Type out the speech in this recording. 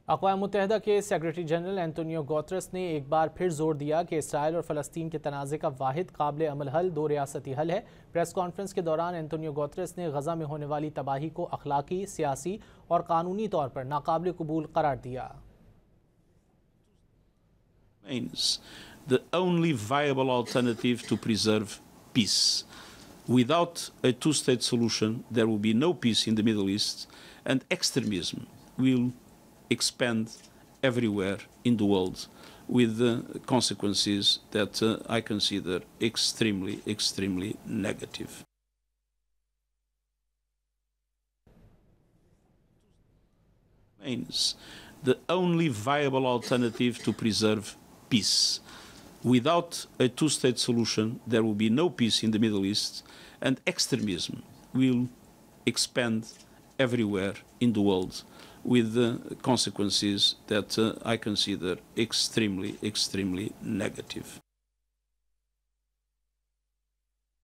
अक़वाम मुत्तहिदा के secretary general Antonio Guterres ने एक बार फिर जोर दिया कि इसराइल और फ़लस्तीन के तनाज़े का वाहिद काबिल अमल हल दो रियासती हल है। प्रेस कॉन्फ्रेंस के दौरान एंटोनियो गुतरेस ने गज़ा में होने वाली तबाही को अखलाकी, सियासी और कानूनी तौर पर नाकाबिल कबूल करार दिया। The only viable alternative to preserve peace. Without a two-state solution, there will be no peace in the Middle East, and extremism will expand everywhere in the world with consequences that I consider extremely, extremely negative. The only viable alternative to preserve peace. Without a two-state solution, there will be no peace in the Middle East, and extremism will expand everywhere in the world with consequences that I consider extremely, extremely negative.